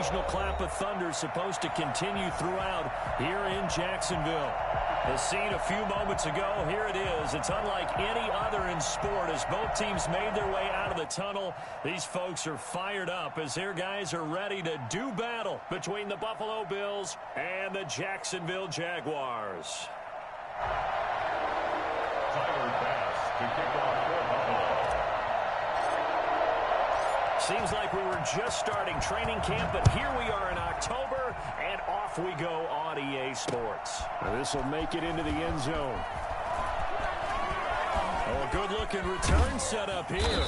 occasional clap of thunder is supposed to continue throughout here in Jacksonville. As seen a few moments ago, here it is. It's unlike any other in sport as both teams made their way out of the tunnel. These folks are fired up as their guys are ready to do battle between the Buffalo Bills and the Jacksonville Jaguars. Tyler Bass to kick off for Buffalo. Seems like we were just starting training camp, but here we are in October, and off we go on EA Sports. This will make it into the end zone. Oh, a good-looking return set up here.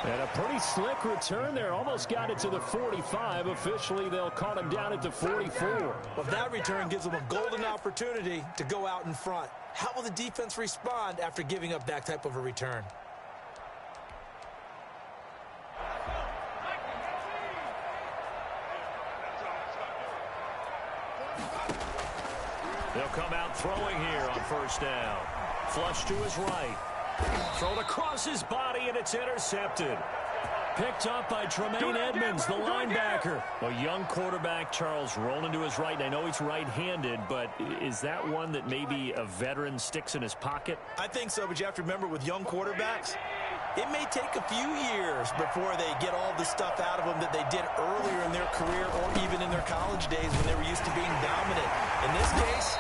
And a pretty slick return there. Almost got it to the 45. Officially, they'll call him down at the 44. Well, that return gives them a golden opportunity to go out in front. How will the defense respond after giving up that type of a return? They'll come out throwing here on first down. Flush to his right. Thrown across his body, and it's intercepted. Picked up by Tremaine Edmonds, the linebacker. A young quarterback, Charles, rolling to his right. And I know he's right-handed, but is that one that maybe a veteran sticks in his pocket? I think so, but you have to remember with young quarterbacks, it may take a few years before they get all the stuff out of them that they did earlier in their career or even in their college days when they were used to being dominant. In this case,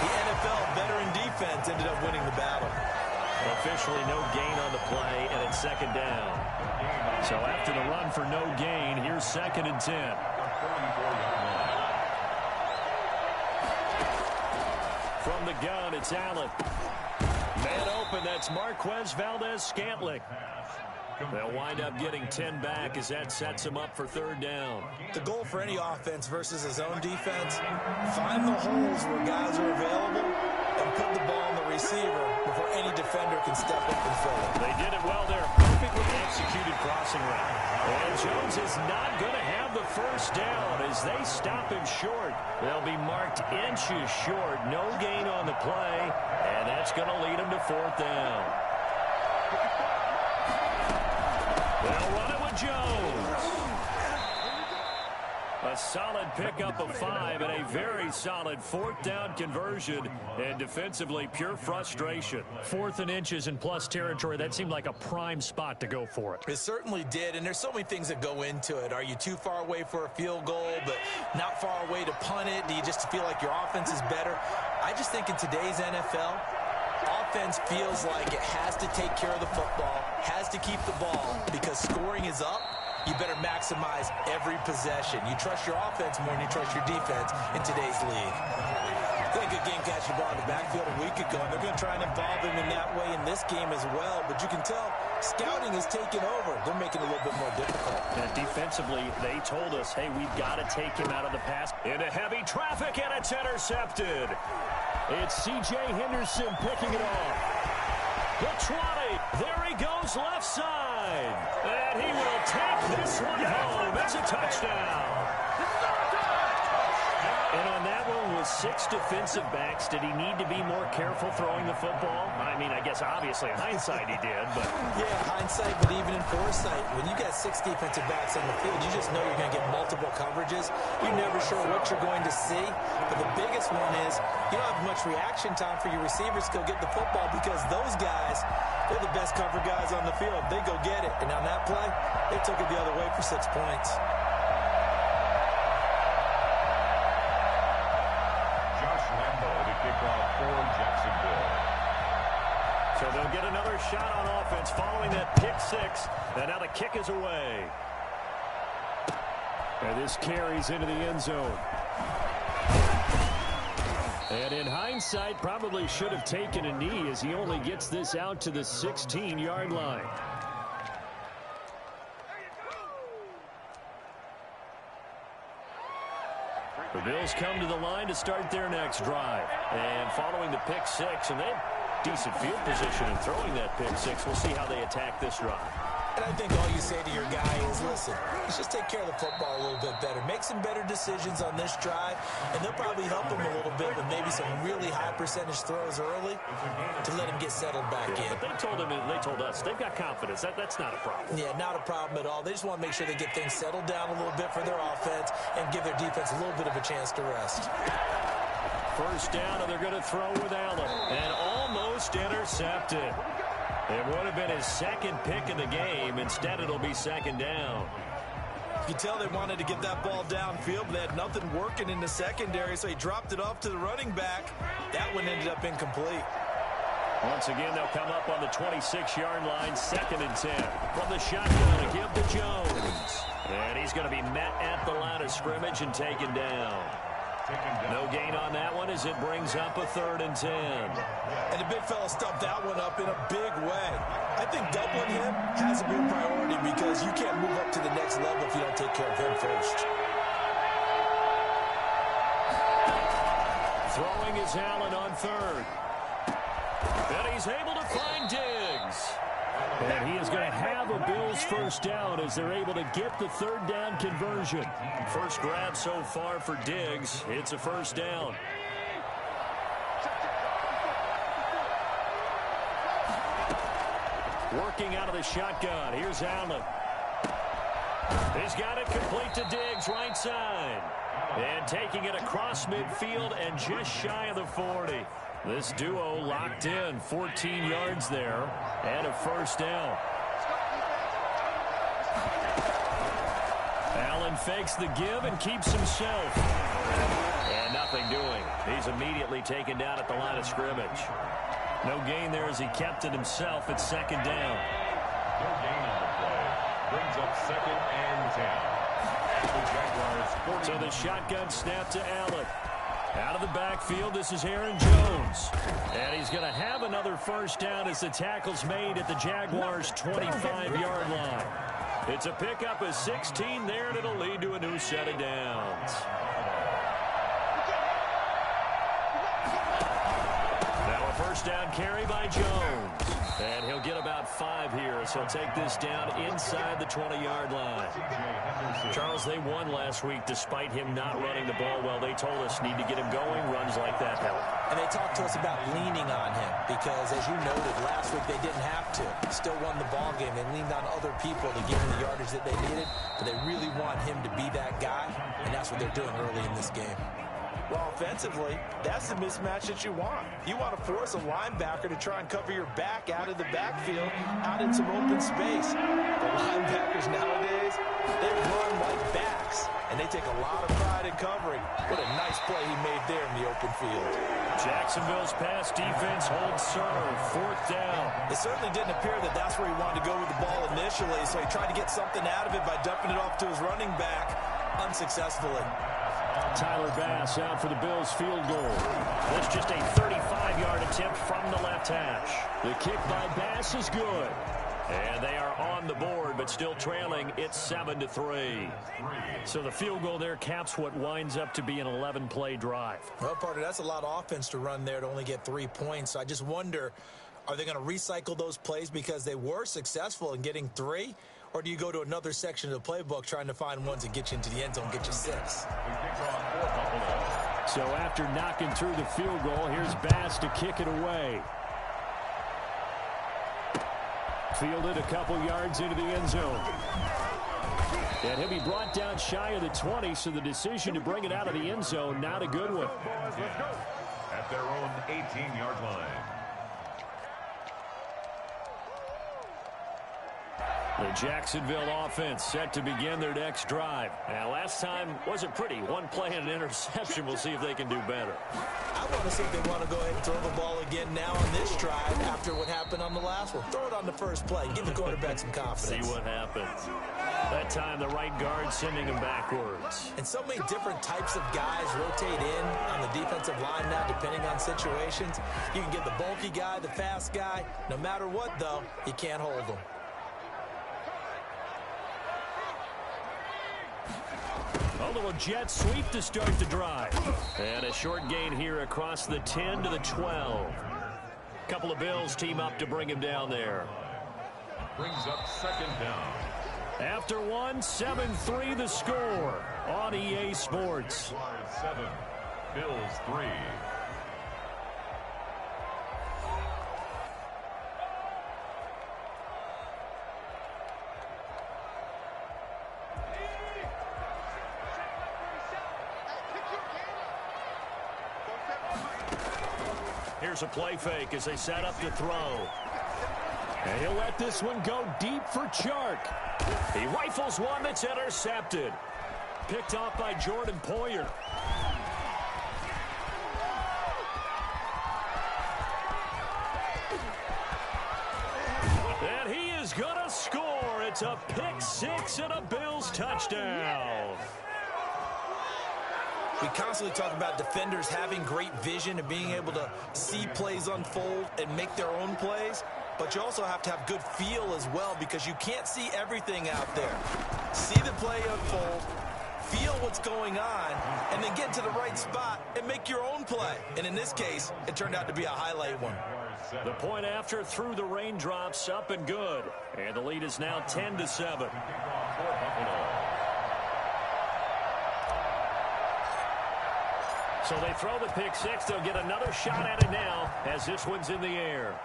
the NFL veteran defense ended up winning the battle. Officially no gain on the play, and it's second down. So after the run for no gain, here's 2nd and 10. From the gun, it's Allen. Man open, that's Marquez Valdez-Scantling. They'll wind up getting 10 back as that sets him up for 3rd down. The goal for any offense versus his own defense, find the holes where guys are available and put the ball on the receiver before any defender can step up and fill it. They did it well there. Perfectly executed crossing route. And Jones is not going to have the first down as they stop him short. They'll be marked inches short. No gain on the play, and that's going to lead them to 4th down. They'll run it with Jones. A solid pickup of 5 and a very solid 4th down conversion. And defensively, pure frustration. 4th and inches in plus territory. That seemed like a prime spot to go for it. It certainly did, and there's so many things that go into it. Are you too far away for a field goal, but not far away to punt it? Do you just feel like your offense is better? I just think in today's NFL, offense feels like it has to take care of the football, has to keep the ball, because scoring is up. You better maximize every possession. You trust your offense more than you trust your defense in today's league. I think a game catch the ball in the backfield a week ago, and they're going to try and involve him in that way in this game as well. But you can tell scouting is taking over. They're making it a little bit more difficult. And defensively, they told us, hey, we've got to take him out of the pass. Into heavy traffic, and it's intercepted. It's C.J. Henderson picking it off. The 20. There he goes left side. And he will take this one home. It's a touchdown. And on that one with 6 defensive backs, did he need to be more careful throwing the football? I mean, I guess obviously in hindsight he did, but... Yeah, hindsight, but even in foresight, when you got 6 defensive backs on the field, you just know you're going to get multiple coverages. You're never sure what you're going to see. But the biggest one is you don't have much reaction time for your receivers to go get the football because those guys, they're the best cover guys on the field. They go get it. And on that play, they took it the other way for 6 points. So they'll get another shot on offense following that pick 6. And now the kick is away. And this carries into the end zone. And in hindsight, probably should have taken a knee as he only gets this out to the 16-yard line. The Bills come to the line to start their next drive. And following the pick 6, and they have decent field position in throwing that pick 6. We'll see how they attack this drive. And I think all you say to your guy is, listen, let's just take care of the football a little bit better. Make some better decisions on this drive, and they'll probably help him a little bit with maybe some really high percentage throws early to let him get settled back in. But they told us, they've got confidence. That's not a problem. Yeah, not a problem at all. They just want to make sure they get things settled down a little bit for their offense and give their defense a little bit of a chance to rest. First down, and they're going to throw with Allen. And almost intercepted. It would have been his second pick in the game. Instead, it'll be second down. You can tell they wanted to get that ball downfield, but they had nothing working in the secondary, so he dropped it off to the running back. That one ended up incomplete. Once again, they'll come up on the 26-yard line, 2nd and 10. From the shotgun, a give to Jones. And he's going to be met at the line of scrimmage and taken down. No gain on that one as it brings up a 3rd and 10. And the big fella stuffed that one up in a big way. I think doubling him has to be a priority because you can't move up to the next level if you don't take care of him first. Throwing is Allen on 3rd. And he's able to find Diggs. And he is going to have a Bills first down as they're able to get the 3rd down conversion. First grab so far for Diggs. It's a first down. Working out of the shotgun. Here's Allen. He's got it complete to Diggs, right side. And taking it across midfield and just shy of the 40. This duo locked in, 14 yards there, and a first down. Allen fakes the give and keeps himself. And nothing doing. He's immediately taken down at the line of scrimmage. No gain there as he kept it himself at 2nd down. No gain on the play. Brings up 2nd and 10. The Jaguars 40. So the shotgun snap to Allen. Out of the backfield, this is Aaron Jones. And he's going to have another first down as the tackle's made at the Jaguars' 25-yard line. It's a pickup of 16 there, and it'll lead to a new set of downs. Now a first down carry by Jones. And he'll get about 5 here, so he'll take this down inside the 20-yard line. Charles, they won last week despite him not running the ball well. They told us need to get him going. Runs like that help. And they talked to us about leaning on him because, as you noted, last week they didn't have to. Still won the ball game. They leaned on other people to give him the yardage that they needed, but they really want him to be that guy, and that's what they're doing early in this game. Well, offensively, that's the mismatch that you want. You want to force a linebacker to try and cover your back out of the backfield, out in some open space. The linebackers nowadays, they run like backs, and they take a lot of pride in covering. What a nice play he made there in the open field. Jacksonville's pass defense holds serve. 4th down. It certainly didn't appear that that's where he wanted to go with the ball initially, so he tried to get something out of it by dumping it off to his running back unsuccessfully. Tyler Bass out for the Bills field goal. That's just a 35-yard attempt from the left hash. The kick by Bass is good. And they are on the board, but still trailing. It's 7-3. So the field goal there caps what winds up to be an 11-play drive. Well, partner, that's a lot of offense to run there to only get 3 points. So I just wonder, are they going to recycle those plays because they were successful in getting 3? Or do you go to another section of the playbook trying to find ones that get you into the end zone, get you 6? So after knocking through the field goal, here's Bass to kick it away. Fielded a couple yards into the end zone. And he'll be brought down shy of the 20, so the decision to bring it out of the end zone, not a good one. At their own 18-yard line. The Jacksonville offense set to begin their next drive. Now, last time wasn't pretty. One play and an interception. We'll see if they can do better. I want to see if they want to go ahead and throw the ball again now on this drive after what happened on the last one. Throw it on the first play. Give the quarterback some confidence. See what happens. That time, the right guard sending him backwards. And so many different types of guys rotate in on the defensive line now, depending on situations. You can get the bulky guy, the fast guy. No matter what, though, you can't hold them. A little jet sweep to start the drive. And a short gain here across the 10 to the 12. Couple of Bills team up to bring him down there. Brings up second down. After one, 7-3 the score on EA Sports. 7, Bills 3. Here's a play fake as they set up to throw. And he'll let this one go deep for Chark. He rifles one that's intercepted. Picked off by Jordan Poyer. And he is going to score. It's a pick six and a Bills touchdown. We constantly talk about defenders having great vision and being able to see plays unfold and make their own plays. But you also have to have good feel as well because you can't see everything out there. See the play unfold, feel what's going on, and then get to the right spot and make your own play. And in this case, it turned out to be a highlight one. The point after through the raindrops, up and good. And the lead is now 10-7. So they throw the pick six. They'll get another shot at it now as this one's in the air.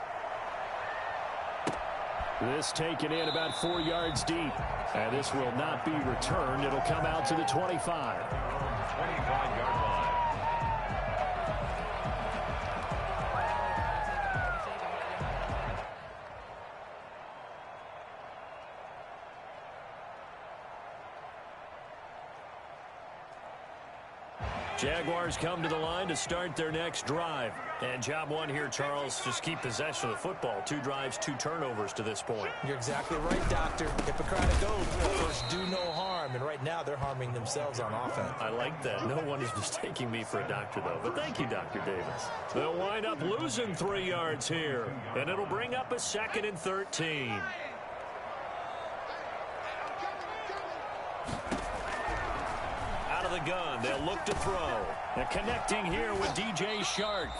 This taken in about 4 yards deep. And this will not be returned. It'll come out to the 25. 25-yard line. Jaguars come to the line to start their next drive. And job one here, Charles, just keep possession of the football. 2 drives, 2 turnovers to this point. You're exactly right, Doctor. Hippocratic oath, first do no harm. And right now they're harming themselves on offense. I like that. No one is mistaking me for a doctor, though. But thank you, Dr. Davis. They'll wind up losing 3 yards here. And it'll bring up a 2nd and 13. The gun. They'll look to throw. They're connecting here with DJ Chark.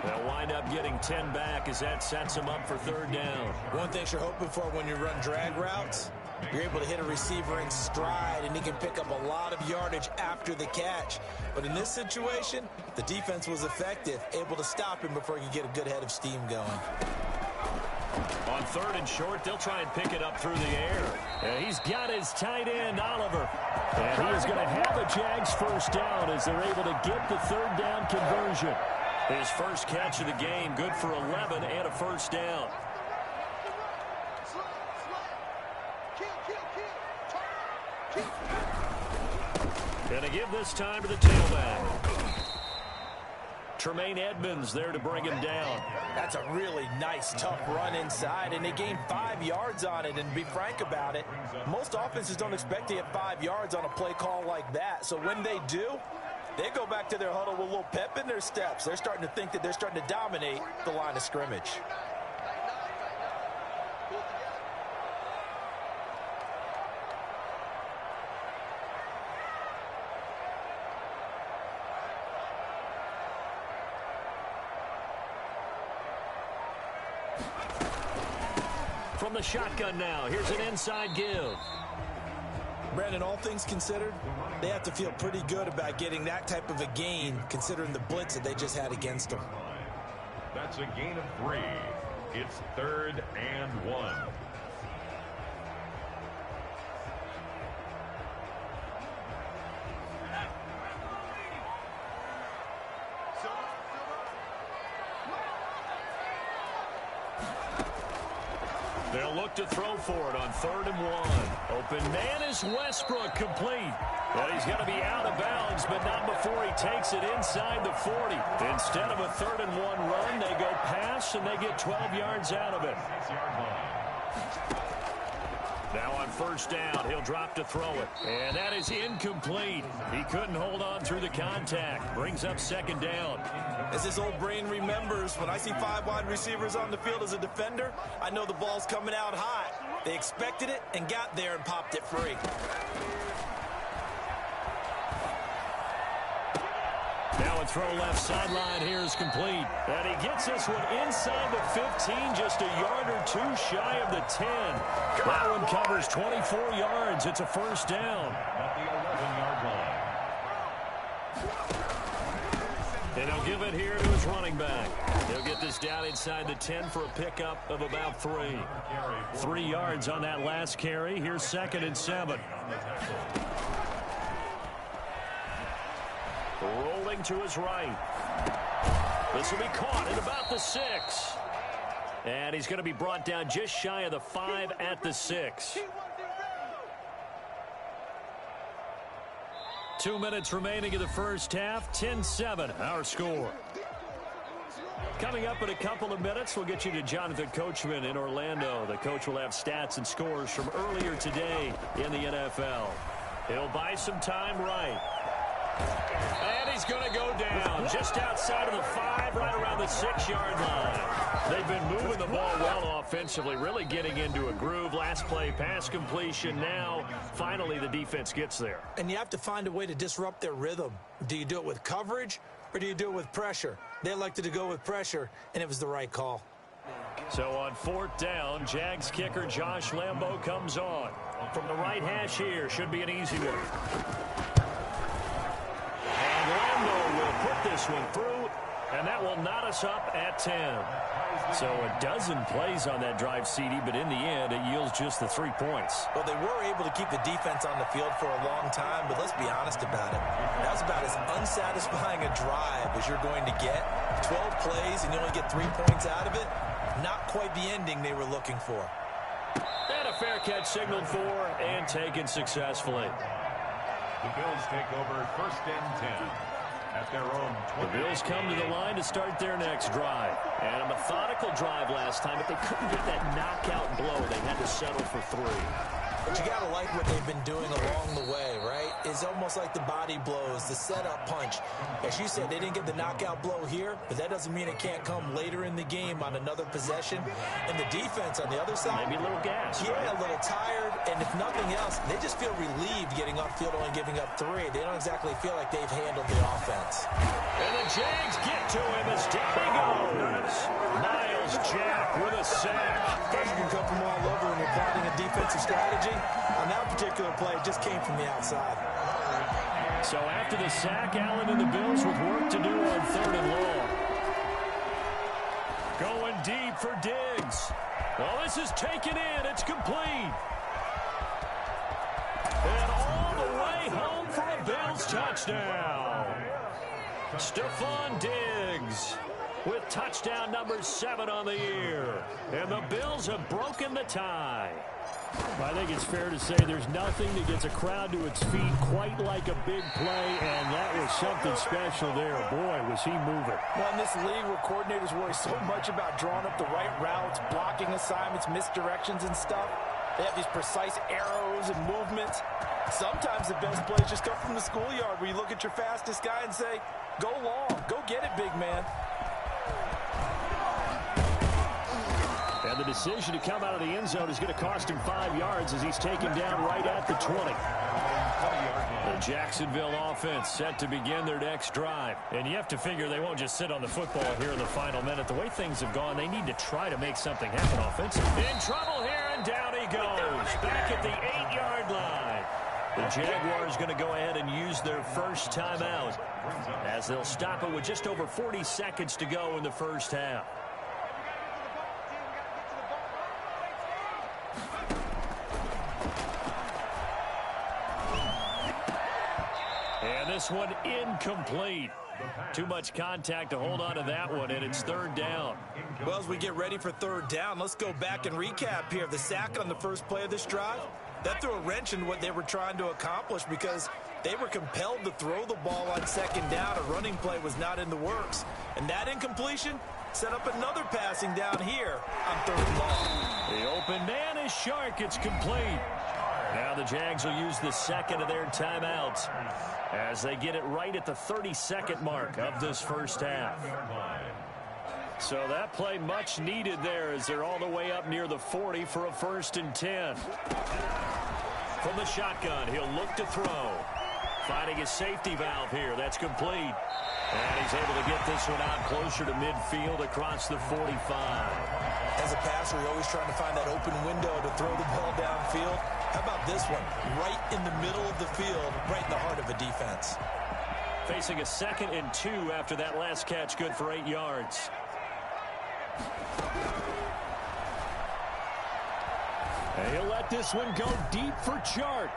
They'll wind up getting 10 back as that sets them up for 3rd down. One thing you're hoping for when you run drag routes, you're able to hit a receiver in stride, and he can pick up a lot of yardage after the catch. But in this situation, the defense was effective, able to stop him before he could get a good head of steam going. On 3rd and short, they'll try and pick it up through the air. And he's got his tight end, Oliver. And he is going to have a Jags first down as they're able to get the 3rd down conversion. His first catch of the game, good for 11 and a first down. Gonna give this time to the tailback. Tremaine Edmonds there to bring him down. That's a really nice, tough run inside, and they gained 5 yards on it. And to be frank about it, most offenses don't expect to get 5 yards on a play call like that. So when they do, they go back to their huddle with a little pep in their steps. They're starting to think that they're starting to dominate the line of scrimmage. From the shotgun now, here's an inside give. Brandon, all things considered, they have to feel pretty good about getting that type of a gain, considering the blitz that they just had against them. That's a gain of 3. It's 3rd and 1. They'll look to throw for it on 3rd and 1. Open man is Westbrook, complete. Well, he's going to be out of bounds, but not before he takes it inside the 40. Instead of a 3rd and 1 run, they go pass, and they get 12 yards out of it. Now on 1st down, he'll drop to throw it. And that is incomplete. He couldn't hold on through the contact. Brings up 2nd down. As his old brain remembers, when I see 5 wide receivers on the field as a defender, I know the ball's coming out hot. They expected it and got there and popped it free. Now The throw left sideline here is complete. And he gets this one inside the 15, just a yard or two shy of the 10. That one covers 24 yards. It's a first down. At the 11-yard line. And he'll give it here to his running back. He'll get this down inside the 10 for a pickup of about 3. 3 yards on that last carry. Here's 2nd and 7. Rolling to his right. This will be caught at about the 6. And he's going to be brought down just shy of the 5 at the 6. 2 minutes remaining in the first half. 10-7, our score. Coming up in a couple of minutes, we'll get you to Jonathan Coachman in Orlando. The coach will have stats and scores from earlier today in the NFL. He'll buy some time right. And he's going to go down just outside of the 5, right around the 6-yard line. They've been moving the ball well offensively, really getting into a groove. Last play, pass completion. Now, finally, the defense gets there. And you have to find a way to disrupt their rhythm. Do you do it with coverage or do you do it with pressure? They elected to go with pressure, and it was the right call. So on 4th down, Jags kicker Josh Lambo comes on. From the right hash here, should be an easy one. And Lambo will put this one through, and that will knot us up at 10. So a dozen plays on that drive, CD, but in the end, it yields just the 3 points. Well, they were able to keep the defense on the field for a long time, but let's be honest about it. That was about as unsatisfying a drive as you're going to get. 12 plays, and you only get 3 points out of it. Not quite the ending they were looking for. And a fair catch signaled for and taken successfully. The Bills take over 1st and 10 at their own 20. The Bills come to the line to start their next drive. And a methodical drive last time, but they couldn't get that knockout blow. They had to settle for 3. But you got to like what they've been doing along the way, right? It's almost like the body blows, the setup punch. As you said, they didn't get the knockout blow here, but that doesn't mean it can't come later in the game on another possession. And the defense on the other side, maybe a little gas. Yeah, right? A little tired. And if nothing else, they just feel relieved getting upfield, only giving up 3. They don't exactly feel like they've handled the offense. And the Jags get to him as down he goes. Myles Jack with a sack. Pressure can come from all over when you're plotting a defensive strategy. On that particular play, it just came from the outside. So after the sack, Allen and the Bills with work to do on 3rd and long. Going deep for Diggs. Well, this is taken in. It's complete. And all the way home for a Bills touchdown. Stephon Diggs with touchdown number 7 on the year. And the Bills have broken the tie. I think it's fair to say there's nothing that gets a crowd to its feet quite like a big play, and that was something special there. Boy, was he moving. Well, in this league where coordinators worry so much about drawing up the right routes, blocking assignments, misdirections and stuff, they have these precise arrows and movements. Sometimes the best plays just come from the schoolyard where you look at your fastest guy and say, go long, go get it, big man. And the decision to come out of the end zone is going to cost him 5 yards as he's taken down right at the 20. The Jacksonville offense set to begin their next drive. And you have to figure they won't just sit on the football here in the final minute. The way things have gone, they need to try to make something happen offensively. In trouble here, and down he goes. Back at the 8-yard line. The Jaguars going to go ahead and use their first timeout as they'll stop it with just over 40 seconds to go in the first half. And this one incomplete. Too much contact to hold on to that one, and it's 3rd down. Well, as we get ready for 3rd down, let's go back and recap here. The sack on the first play of this drive, that threw a wrench in what they were trying to accomplish because they were compelled to throw the ball on 2nd down. A running play was not in the works. And that incompletion set up another passing down here on 3rd and long. The open man is Shark. It's complete. Now the Jags will use the second of their timeouts as they get it right at the 32nd mark of this first half. So that play much needed there as they're all the way up near the 40 for a 1st and 10. From the shotgun, he'll look to throw. Finding his safety valve here. That's complete. And he's able to get this one out closer to midfield across the 45. As a passer, you're always trying to find that open window to throw the ball downfield. How about this one? Right in the middle of the field, right in the heart of a defense. Facing a 2nd and 2 after that last catch, good for 8 yards. And he'll let this one go deep for Chark.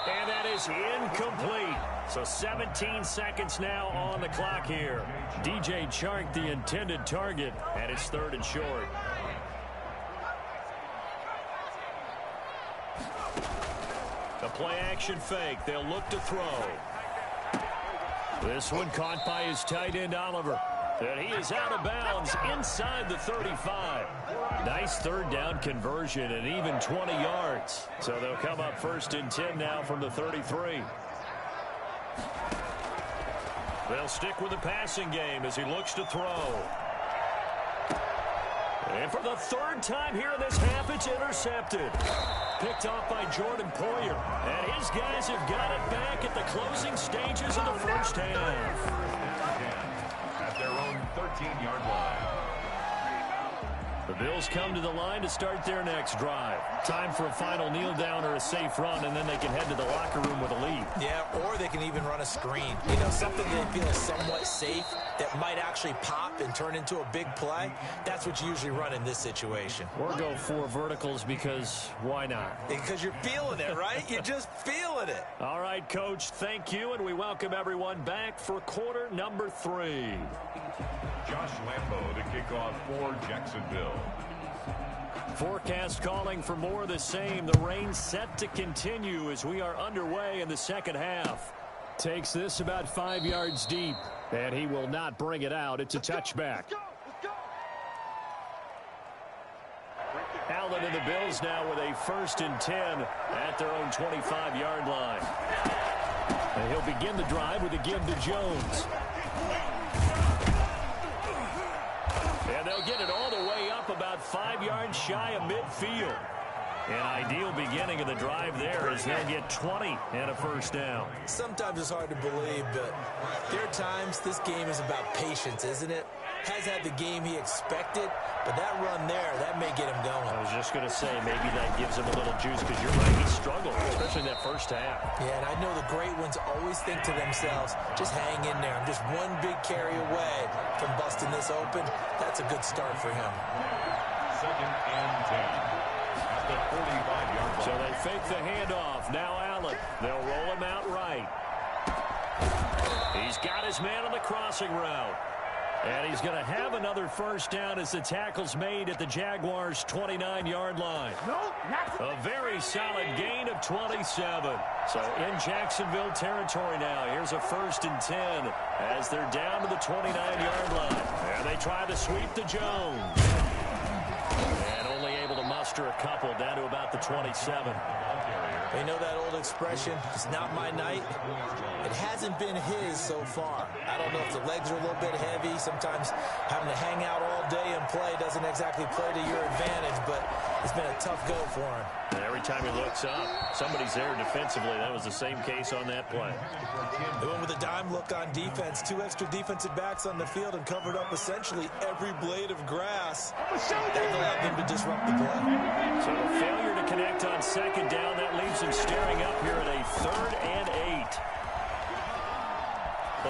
And that is incomplete. So 17 seconds now on the clock here. DJ Chark, the intended target, and it's 3rd and short. The play action fake. They'll look to throw. This one caught by his tight end, Oliver. And he is out of bounds inside the 35. Nice 3rd down conversion and even 20 yards. So they'll come up 1st and 10 now from the 33. They'll stick with the passing game as he looks to throw. And for the 3rd time here in this half, it's intercepted. Picked off by Jordan Poyer. And his guys have got it back at the closing stages of the 1st half. At their own 13-yard line. The Bills come to the line to start their next drive. Time for a final kneel down or a safe run, and then they can head to the locker room with a lead. Yeah, or they can even run a screen. You know, something they feel somewhat safe that might actually pop and turn into a big play. That's what you usually run in this situation. Or go 4 verticals because why not? Because you're feeling it, right? You're just feeling it. All right, Coach, thank you, and we welcome everyone back for quarter number 3. Josh Lambo to kick off for Jacksonville. Forecast calling for more of the same. The rain set to continue as we are underway in the 2nd half. Takes this about 5 yards deep, and he will not bring it out. It's a touchback. Allen and the Bills now with a 1st and 10 at their own 25-yard line. And he'll begin the drive with a give to Jones. And they'll get it all the way up about 5 yards shy of midfield. An ideal beginning of the drive there as they'll get 20 and a 1st down. Sometimes it's hard to believe, but there are times this game is about patience, isn't it? Has had the game he expected, but that run there, that may get him going. I was just going to say, maybe that gives him a little juice because you're right, he struggled, especially in that 1st half. Yeah, and I know the great ones always think to themselves, just hang in there. I'm just one big carry away from busting this open. That's a good start for him. 2nd and 10. At the 45-yard line. So they fake the handoff. Now Allen. They'll roll him out right. He's got his man on the crossing route. And he's going to have another 1st down as the tackle's made at the Jaguars' 29-yard line. A very solid gain of 27. So in Jacksonville territory now. Here's a 1st and 10 as they're down to the 29-yard line. And they try to sweep to Jones. And only able to muster a couple down to about the 27. You know that old expression, it's not my night? It hasn't been his so far. I don't know if the legs are a little bit heavy. Sometimes having to hang out all day and play doesn't exactly play to your advantage, but it's been a tough go for him. And every time he looks up, somebody's there defensively. That was the same case on that play. They went with a dime look on defense. 2 extra defensive backs on the field and covered up essentially every blade of grass. That allowed them to disrupt the play. So a failure to connect on 2nd down. That leaves him staring up here at a 3rd and 8.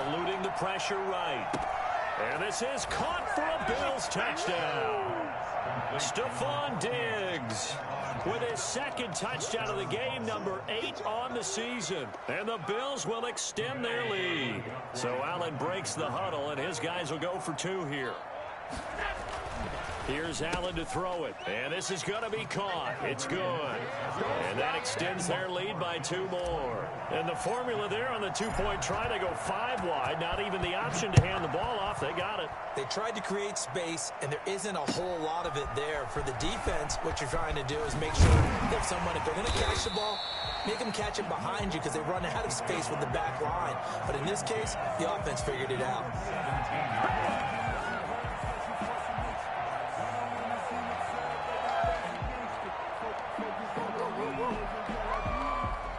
Eluding the pressure right. And this is caught for a Bills touchdown. Stephon Diggs with his 2nd touchdown of the game, number 8 on the season. And the Bills will extend their lead. So Allen breaks the huddle, and his guys will go for 2 here. Here's Allen to throw it. And this is going to be caught. It's good. And that extends their lead by 2 more. And the formula there on the 2-point try to go 5 wide. Not even the option to hand the ball off. They got it. They tried to create space, and there isn't a whole lot of it there. For the defense, what you're trying to do is make sure that someone, if they're going to catch the ball, make them catch it behind you because they run out of space with the back line. But in this case, the offense figured it out.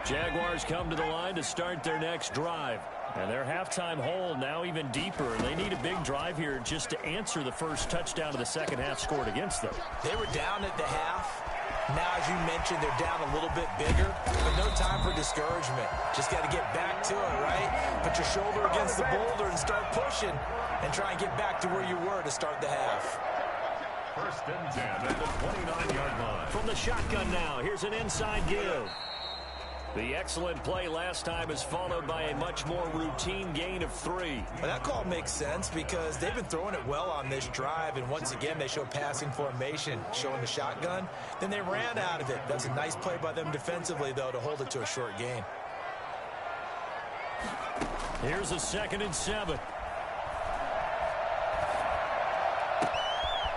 Jaguars come to the line to start their next drive. And their halftime hole now even deeper. They need a big drive here just to answer the first touchdown of the second half scored against them. They were down at the half. Now, as you mentioned, they're down a little bit bigger, but no time for discouragement. Just got to get back to it, right? Put your shoulder against the boulder and start pushing and try and get back to where you were to start the half. First and 10 at the 29-yard line. From the shotgun now, here's an inside give. The excellent play last time is followed by a much more routine gain of 3. Well, that call makes sense because they've been throwing it well on this drive, and once again, they show passing formation, showing the shotgun. Then they ran out of it. That's a nice play by them defensively, though, to hold it to a short gain. Here's a 2nd and 7.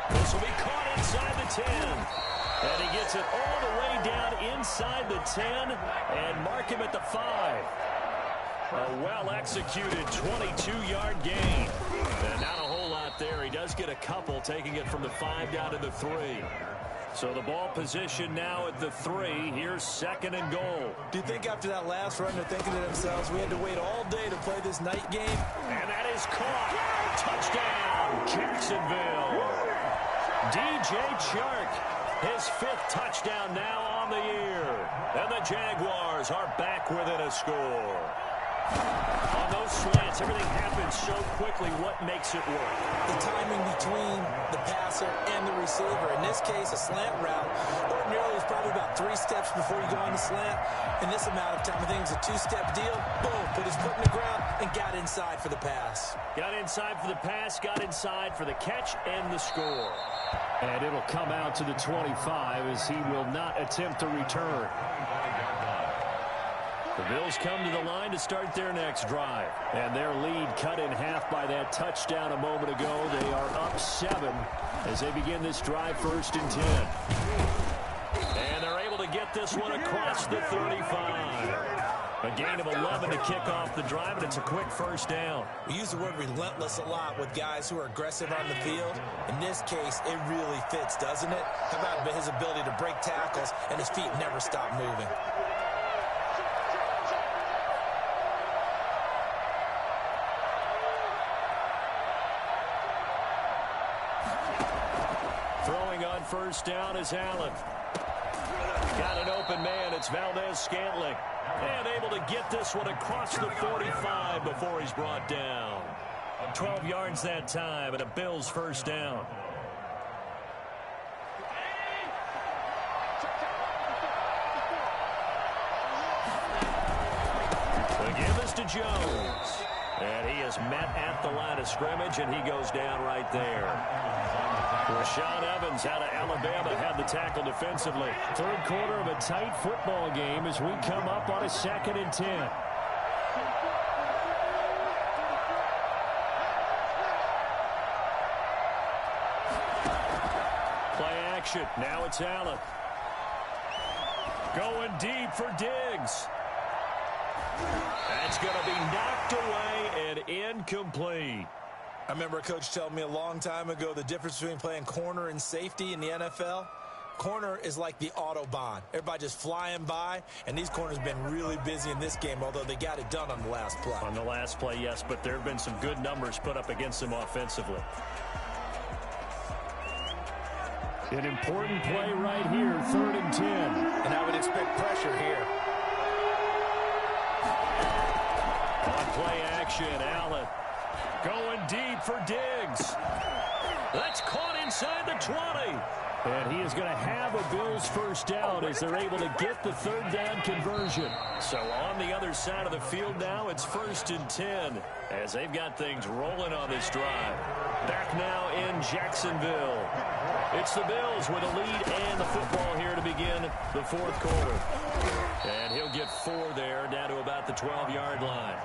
This will be caught inside the 10. And he gets it all the way down inside the 10 and mark him at the 5. A well-executed 22-yard gain. And not a whole lot there. He does get a couple, taking it from the 5 down to the 3. So the ball position now at the 3. Here's 2nd and goal. Do you think after that last run they're thinking to themselves, we had to wait all day to play this night game? And that is caught. Touchdown, Jacksonville. DJ Chark. His 5th touchdown now on the year. And the Jaguars are back within a score. On those slants, everything happens so quickly. What makes it work? The timing between the passer and the receiver. In this case, a slant route. Ordinarily, it's probably about 3 steps before you go on the slant. In this amount of time, I think it's a 2-step deal. Boom, put his foot in the ground and got inside for the pass. Got inside for the pass, got inside for the catch and the score. And it'll come out to the 25 as he will not attempt to return. The Bills come to the line to start their next drive. And their lead cut in half by that touchdown a moment ago. They are up 7 as they begin this drive 1st and 10. And they're able to get this one across the 35. A gain of 11 to kick off the drive, and it's a quick 1st down. We use the word relentless a lot with guys who are aggressive on the field. In this case, it really fits, doesn't it? How about his ability to break tackles and his feet never stop moving? Throwing on 1st down is Allen. Got an open man. It's Valdez-Scantling. And able to get this one across the 45 before he's brought down. 12 yards that time, and a Bills 1st down. The give is to Jones. And he is met at the line of scrimmage, and he goes down right there. Rashaan Evans out of Alabama had the tackle defensively. 3rd quarter of a tight football game as we come up on a 2nd and 10. Play action. Now it's Allen. Going deep for Diggs. That's going to be knocked away and incomplete. I remember a coach telling me a long time ago the difference between playing corner and safety in the NFL. Corner is like the Autobahn. Everybody just flying by, and these corners have been really busy in this game, although they got it done on the last play. On the last play, yes, but there have been some good numbers put up against them offensively. An important play right here, 3rd and 10. And I would expect pressure here. On play action, Allen. Going deep for Diggs. That's caught inside the 20. And he is going to have a Bills 1st down as they're able to get the 3rd down conversion. So on the other side of the field now, it's 1st and 10 as they've got things rolling on this drive. Back now in Jacksonville. It's the Bills with a lead and the football here to begin the 4th quarter. And he'll get 4 there, down to about the 12-yard line.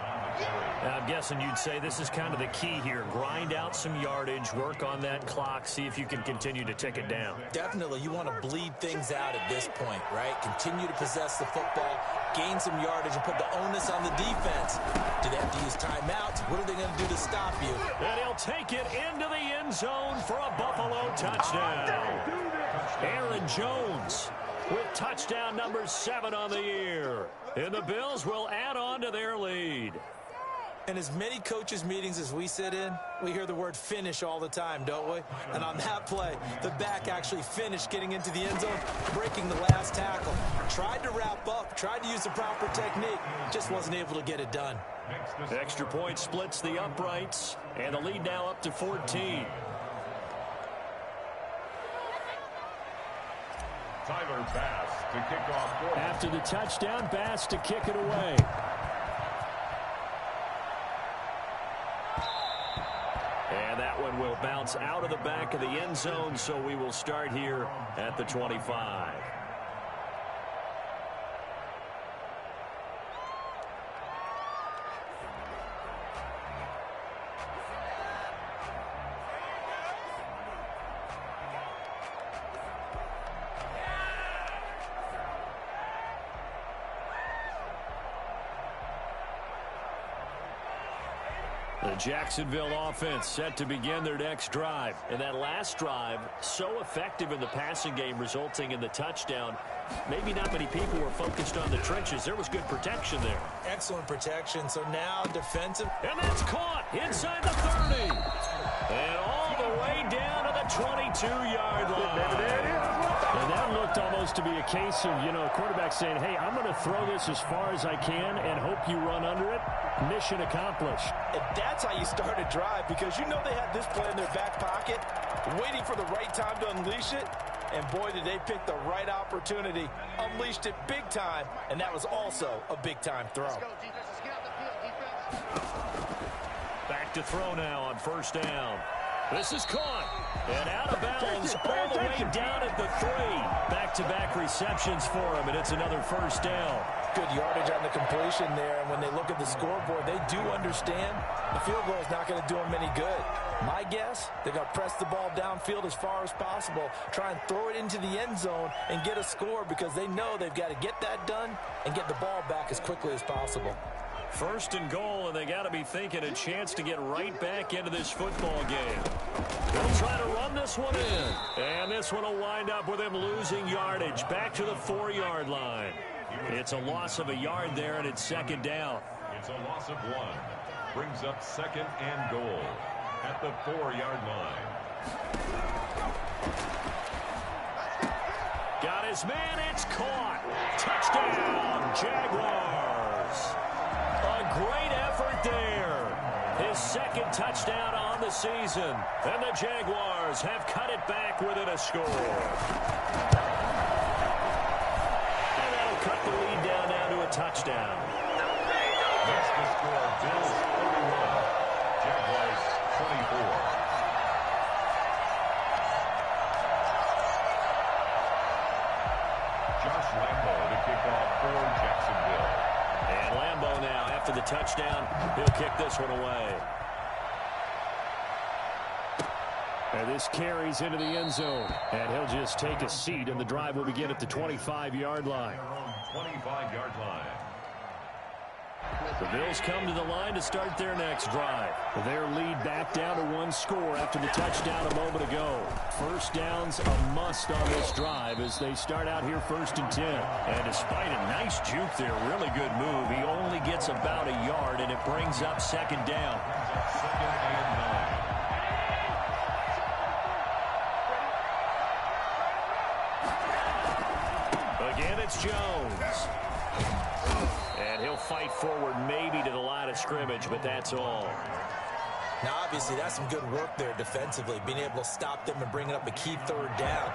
Now, I'm guessing you'd say this is kind of the key here. Grind out some yardage, work on that clock, see if you can continue to tick it down. Definitely, you want to bleed things out at this point, right? Continue to possess the football, gain some yardage, and put the onus on the defense. Do they have to use timeouts? What are they going to do to stop you? And he'll take it into the end zone for a Buffalo touchdown. Aaron Jones with touchdown number 7 on the year. And the Bills will add on to their lead. In as many coaches' meetings as we sit in, we hear the word finish all the time, don't we? And on that play, the back actually finished getting into the end zone, breaking the last tackle. Tried to wrap up, tried to use the proper technique, just wasn't able to get it done. Extra point splits the uprights, and the lead now up to 14. Tyler Bass to kick off. After the touchdown, Bass to kick it away. And that one will bounce out of the back of the end zone, so we will start here at the 25. The Jacksonville offense set to begin their next drive. And that last drive, so effective in the passing game, resulting in the touchdown. Maybe not many people were focused on the trenches. There was good protection there. Excellent protection. So now defensive. And that's caught inside the 30. And all the way down to the 22-yard line. And that looked almost to be a case of, a quarterback saying, hey, I'm going to throw this as far as I can and hope you run under it. Mission accomplished. And that's how you start a drive, because you know they had this play in their back pocket, waiting for the right time to unleash it. And boy, did they pick the right opportunity. Unleashed it big time, and that was also a big-time throw. Back to throw now on first down. This is caught. And out of bounds all the way down at the 3. Back-to-back receptions for him, and it's another first down. Good yardage on the completion there, and when they look at the scoreboard, they do understand the field goal is not going to do them any good. My guess, they're going to press the ball downfield as far as possible, try and throw it into the end zone and get a score, because they know they've got to get that done and get the ball back as quickly as possible. First and goal, and they got to be thinking a chance to get right back into this football game. They'll try to run this one in. And this one will wind up with him losing yardage. Back to the 4-yard line. It's a loss of a yard there, and it's second down. It's a loss of 1. Brings up second and goal at the 4-yard line. Got his man. It's caught. Touchdown, Jaguars. A great effort there. His second touchdown on the season. And the Jaguars have cut it back within a score. And that'll cut the lead down now to a touchdown. That's the score. Bills 31. Jaguars 24. Josh Lambo to kick off for Jacksonville. And Lambo now, after the touchdown, he'll kick this one away. And this carries into the end zone. And he'll just take a seat, and the drive will begin at the 25-yard line. 25-yard line. The Bills come to the line to start their next drive. Their lead back down to 1 score after the touchdown a moment ago. First down's a must on this drive as they start out here 1st and 10. And despite a nice juke there, really good move, he only gets about a yard, and it brings up second down. Second and 9. Again, it's Jones. And he'll fight forward maybe to the line of scrimmage, but that's all. Now, obviously, that's some good work there defensively, being able to stop them and bring it up a key 3rd down.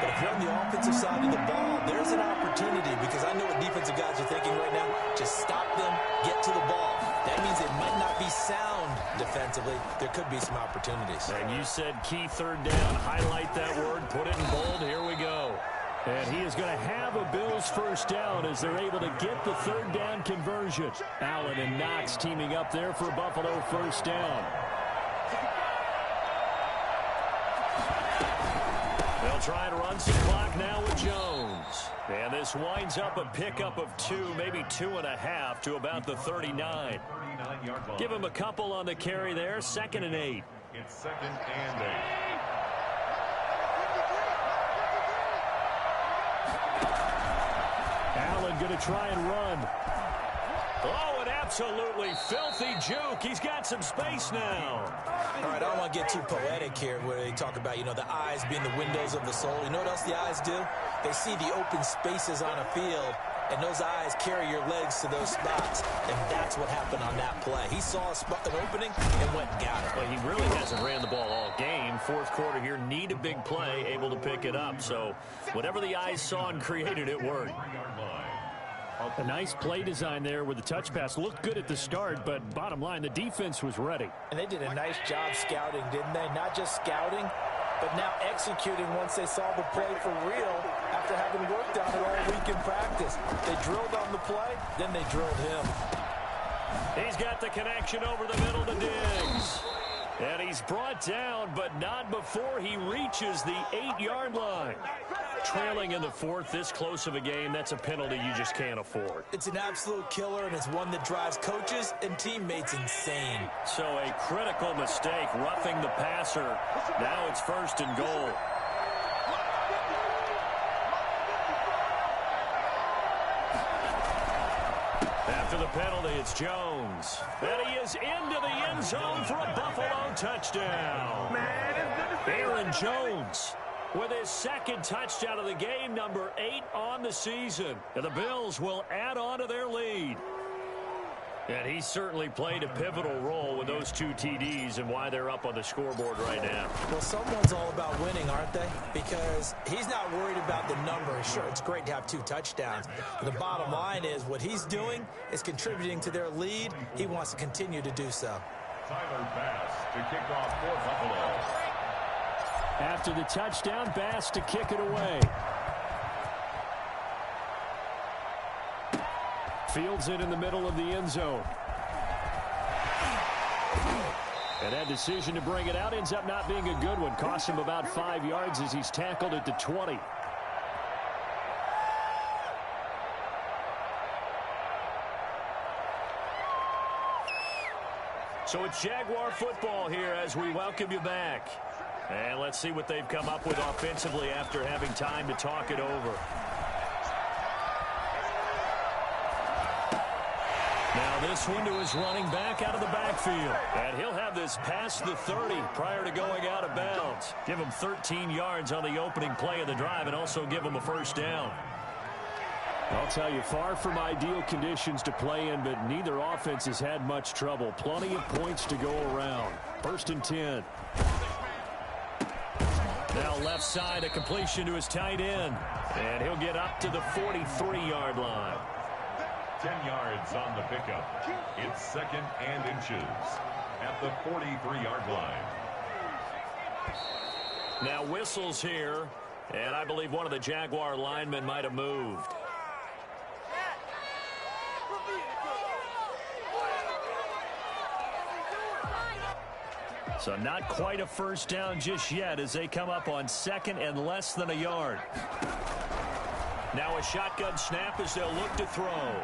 But if you're on the offensive side of the ball, there's an opportunity, because I know what defensive guys are thinking right now. Just stop them, get to the ball. That means it might not be sound defensively. There could be some opportunities. And you said key 3rd down. Highlight that word, put it in bold. Here we go. And he is going to have a Bills first down as they're able to get the 3rd down conversion. Allen and Knox teaming up there for Buffalo first down. They'll try and run some clock now with Jones. And this winds up a pickup of 2, maybe 2.5 to about the 39. 39-yard line. Give him a couple on the carry there. 2nd and 8. It's 2nd and 8. Allen going to try and run. Oh, an absolutely filthy juke. He's got some space now. All right, I don't want to get too poetic here where they talk about, the eyes being the windows of the soul. You know what else the eyes do? They see the open spaces on a field, and those eyes carry your legs to those spots. And that's what happened on that play. He saw an opening and went and got it. Well, he really hasn't ran the ball all game. Fourth quarter here, need a big play, able to pick it up. So whatever the eyes saw and created, it worked. A nice play design there with the touch pass. Looked good at the start, but bottom line, the defense was ready. And they did a nice job scouting, didn't they? Not just scouting, but now executing once they saw the play for real after having worked on it all week in practice. They drilled on the play, then they drilled him. He's got the connection over the middle to Diggs. And he's brought down, but not before he reaches the 8-yard line. Trailing in the fourth, this close of a game, that's a penalty you just can't afford. It's an absolute killer, and it's one that drives coaches and teammates insane. So a critical mistake, roughing the passer. Now it's 1st and goal. After the penalty, it's Jones. And he is into the end zone for a Buffalo touchdown. Aaron Jones with his second touchdown of the game, number 8 on the season. And the Bills will add on to their lead. And he certainly played a pivotal role with those 2 TDs and why they're up on the scoreboard right now. Well, someone's all about winning, aren't they? Because he's not worried about the number. Sure, it's great to have 2 touchdowns. But the bottom line is what he's doing is contributing to their lead. He wants to continue to do so. Tyler Bass to kick off for Buffalo. After the touchdown, Bass to kick it away. Fields it in the middle of the end zone. And that decision to bring it out ends up not being a good one. Costs him about 5 yards as he's tackled at the 20. So it's Jaguar football here as we welcome you back. And let's see what they've come up with offensively after having time to talk it over. Now this one to his running back out of the backfield. And he'll have this past the 30 prior to going out of bounds. Give him 13 yards on the opening play of the drive and also give him a first down. I'll tell you, far from ideal conditions to play in, but neither offense has had much trouble. Plenty of points to go around. 1st and 10. Now left side, a completion to his tight end. And he'll get up to the 43-yard line. 10 yards on the pickup. It's 2nd and inches at the 43-yard line. Now whistles here, and I believe one of the Jaguar linemen might have moved. So not quite a first down just yet as they come up on 2nd and less than a yard. Now a shotgun snap as they'll look to throw.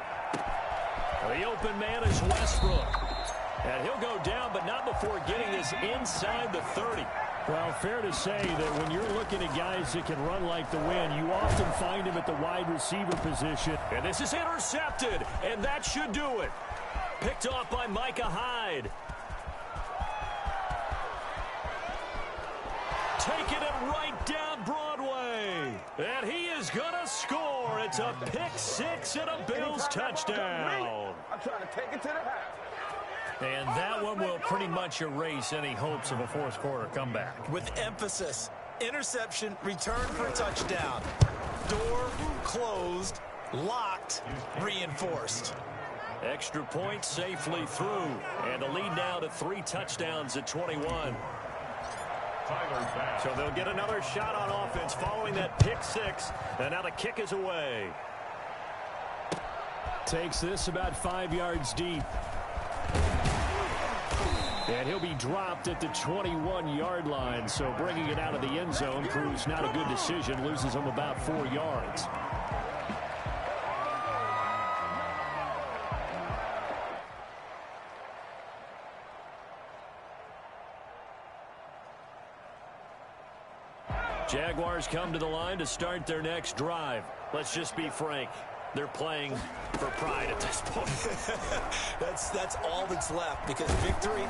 The open man is Westbrook. And he'll go down, but not before getting this inside the 30. Well, fair to say that when you're looking at guys that can run like the wind, you often find him at the wide receiver position. And this is intercepted, and that should do it. Picked off by Micah Hyde. Taking it right down Broadway. And he is going to score. It's a pick 6 and a Bills touchdown. I'm trying to take it to the house. And that one will pretty much erase any hopes of a fourth quarter comeback. With emphasis, interception, return for a touchdown. Door closed, locked, reinforced. Extra point safely through. And the lead now to 3 touchdowns at 21. So they'll get another shot on offense following that pick 6. And now the kick is away. Takes this about 5 yards deep. And he'll be dropped at the 21-yard line. So bringing it out of the end zone proves not a good decision. Loses him about 4 yards. Jaguars come to the line to start their next drive. Let's just be frank. they're playing for pride at this point. That's all that's left, because victory,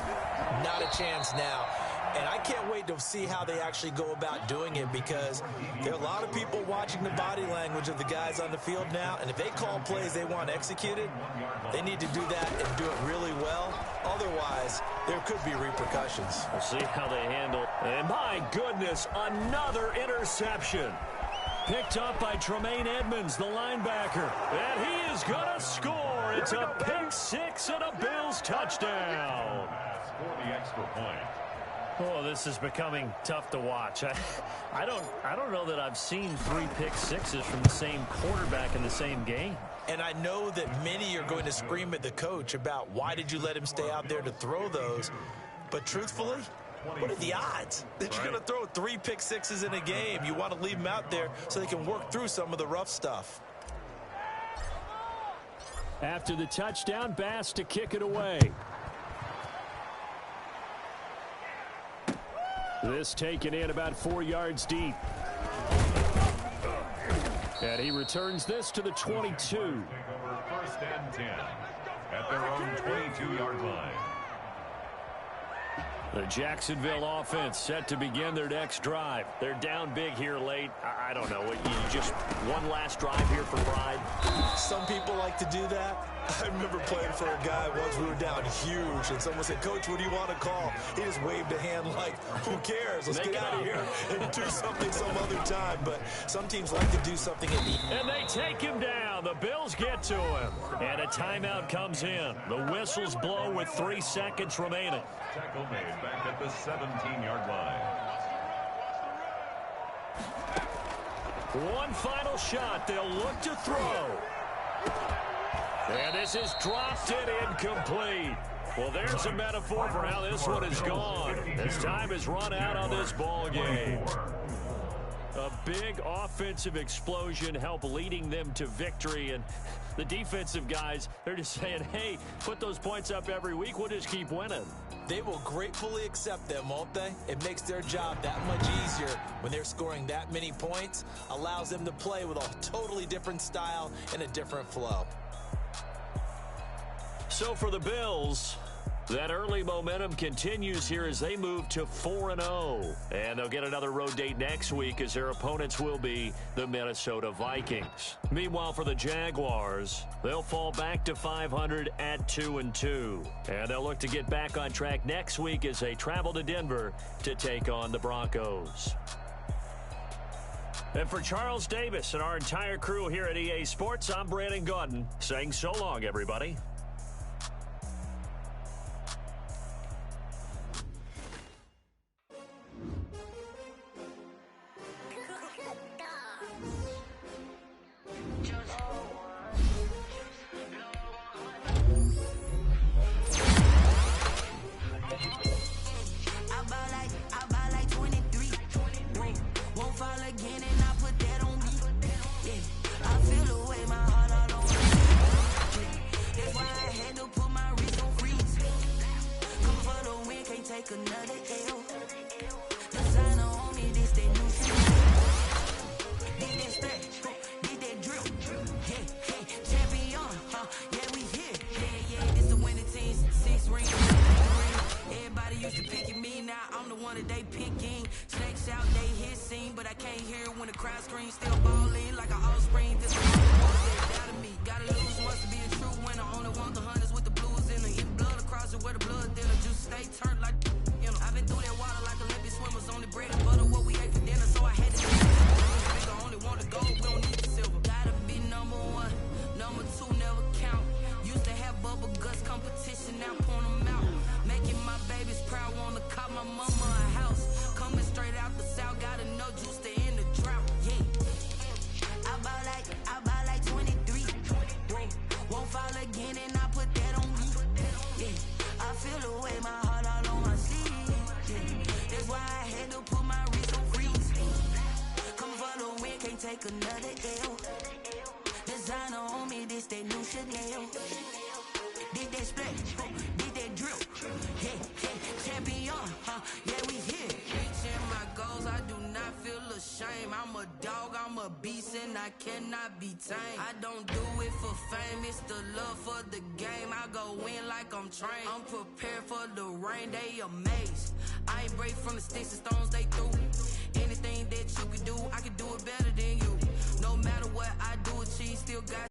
not a chance now. And I can't wait to see how they actually go about doing it, because there are a lot of people watching the body language of the guys on the field now, and if they call plays they want executed, they need to do that and do it really well. Otherwise, there could be repercussions. We'll see how they handle. And my goodness, another interception. Picked up by Tremaine Edmonds, the linebacker. And he is going to score. It's a pick six and a Bills touchdown. For the extra point. Oh, this is becoming tough to watch. I don't know that I've seen 3 pick sixes from the same quarterback in the same game. And I know that many are going to scream at the coach about why did you let him stay out there to throw those. But truthfully, what are the odds that you're going to throw 3 pick sixes in a game? You want to leave them out there so they can work through some of the rough stuff. After the touchdown, Bass to kick it away. This taken in about 4 yards deep. And he returns this to the 22. Take over 1st and 10 at their own 22-yard line. The Jacksonville offense set to begin their next drive. They're down big here late. I don't know. You just one last drive here for pride? Some people like to do that. I remember playing for a guy once. We were down huge, and someone said, "Coach, what do you want to call?" He just waved a hand like, who cares? Let's get out of here and do something some other time. But some teams like to do something at the end. And they take him down. The Bills get to him. And a timeout comes in. The whistles blow with 3 seconds remaining. Tackle made back at the 17-yard line. One final shot. They'll look to throw. And this is dropped and incomplete. Well, there's a metaphor for how this one is gone. As time has run out on this ball game. A big offensive explosion helped leading them to victory. And the defensive guys, they're just saying, hey, put those points up every week. We'll just keep winning. They will gratefully accept them, won't they? It makes their job that much easier when they're scoring that many points. Allows them to play with a totally different style and a different flow. So for the Bills, that early momentum continues here as they move to 4-0. And they'll get another road date next week as their opponents will be the Minnesota Vikings. Meanwhile, for the Jaguars, they'll fall back to 500 at 2-2. And they'll look to get back on track next week as they travel to Denver to take on the Broncos. And for Charles Davis and our entire crew here at EA Sports, I'm Brandon Gaudin saying so long, everybody. Take another L. Designer on me, this that new Chanel. Did that splash, did that drip. Hey, hey, champion, yeah, we here. Reaching my goals, I do not feel ashamed. shame. I'm a dog, I'm a beast, and I cannot be tamed. I don't do it for fame, it's the love for the game. I go in like I'm trained. I'm prepared for the rain, they amazed. I ain't break from the sticks and stones they threw. Anything that you can do, I can do it better than you. No matter what I do, achieve, still got